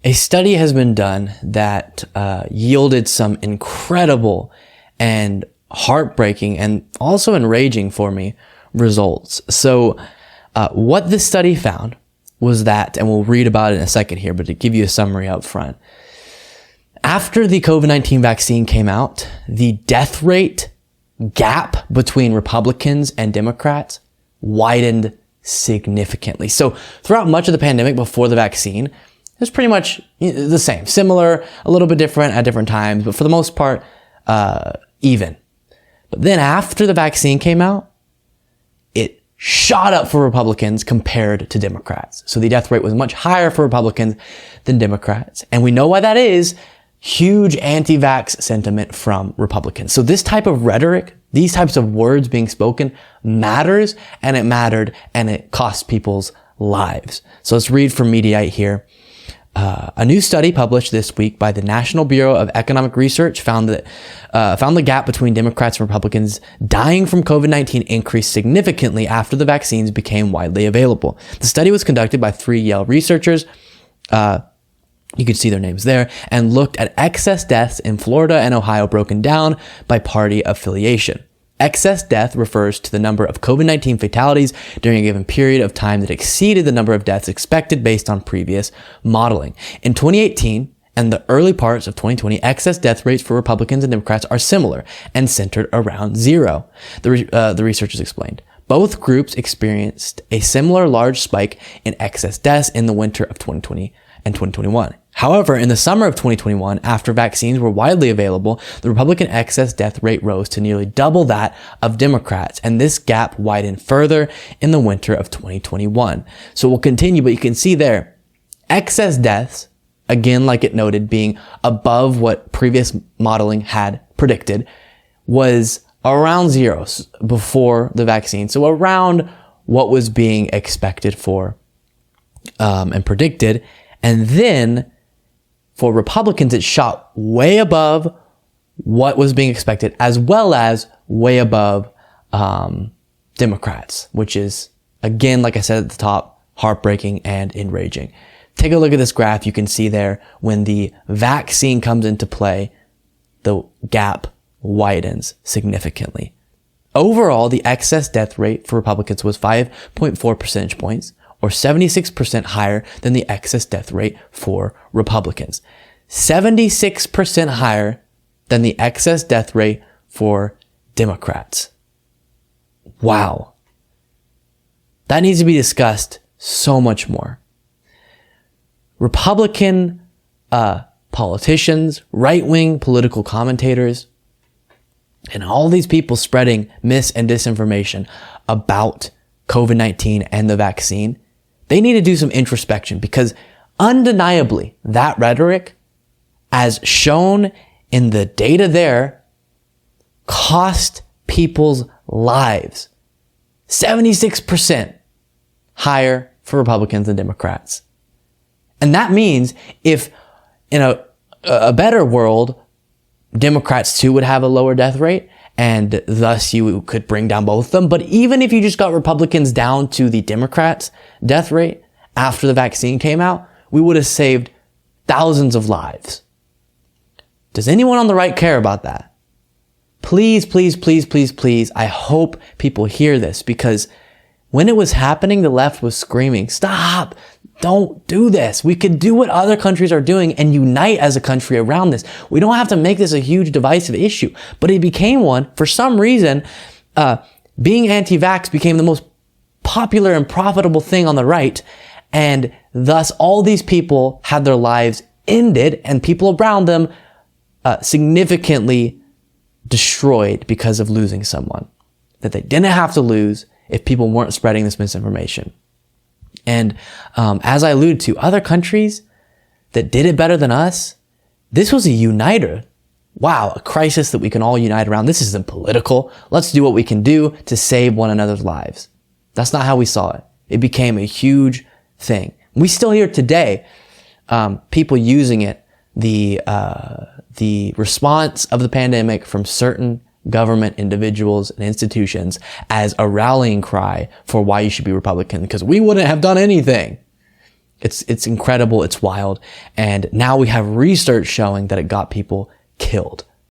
A study has been done that yielded some incredible and heartbreaking and also enraging for me results. So what this study found was that, and we'll read about it in a second here, but to give you a summary up front, after the COVID-19 vaccine came out, the death rate gap between Republicans and Democrats widened significantly. So throughout much of the pandemic before the vaccine, it was pretty much the same, similar, a little bit different at different times, but for the most part, even. But then after the vaccine came out, it shot up for Republicans compared to Democrats. So the death rate was much higher for Republicans than Democrats. And we know why that is. Huge anti-vax sentiment from Republicans. So this type of rhetoric, these types of words being spoken matters, and it mattered, and it cost people's lives. So let's read from Mediaite here. A new study published this week by the National Bureau of Economic Research found the gap between Democrats and Republicans dying from COVID-19 increased significantly after the vaccines became widely available. The study was conducted by 3 Yale researchers. You can see their names there, and looked at excess deaths in Florida and Ohio broken down by party affiliation. Excess death refers to the number of COVID-19 fatalities during a given period of time that exceeded the number of deaths expected based on previous modeling. In 2018 and the early parts of 2020, excess death rates for Republicans and Democrats are similar and centered around 0. The researchers explained. Both groups experienced a similar large spike in excess deaths in the winter of 2020 and 2021. However, in the summer of 2021, after vaccines were widely available, the Republican excess death rate rose to nearly double that of Democrats, and this gap widened further in the winter of 2021. So we'll continue, but you can see there, excess deaths, again, like it noted, being above what previous modeling had predicted, was around 0 before the vaccine. So around what was being expected for and predicted. And then for Republicans, it shot way above what was being expected, as well as way above Democrats, which is, again, like I said at the top, heartbreaking and enraging. Take a look at this graph. You can see there when the vaccine comes into play, the gap widens significantly. Overall, the excess death rate for Republicans was 5.4 percentage points, or 76% higher than the excess death rate for Republicans. 76% higher than the excess death rate for Democrats. Wow. That needs to be discussed so much more. Republican politicians, right-wing political commentators, and all these people spreading mis and disinformation about COVID-19 and the vaccine, they need to do some introspection, because undeniably that rhetoric, as shown in the data there, cost people's lives. 76% higher for Republicans than Democrats. And that means if in a better world, Democrats too would have a lower death rate, and thus you could bring down both of them. But even if you just got Republicans down to the Democrats' death rate after the vaccine came out, we would have saved thousands of lives. Does anyone on the right care about that? Please, please, please, please, please. I hope people hear this, because when it was happening, the left was screaming, stop, don't do this. We could do what other countries are doing and unite as a country around this. We don't have to make this a huge divisive issue, but it became one. For some reason, being anti-vax became the most popular and profitable thing on the right. And thus all these people had their lives ended, and people around them significantly destroyed because of losing someone that they didn't have to lose if people weren't spreading this misinformation. And as I alluded to, other countries that did it better than us, this was a uniter. Wow, a crisis that we can all unite around. This isn't political. Let's do what we can do to save one another's lives. That's not how we saw it. It became a huge thing. We still hear today people using it, the response of the pandemic from certain government individuals and institutions as a rallying cry for why you should be Republican, because we wouldn't have done anything It's incredible. It's wild. And now we have research showing that it got people killed.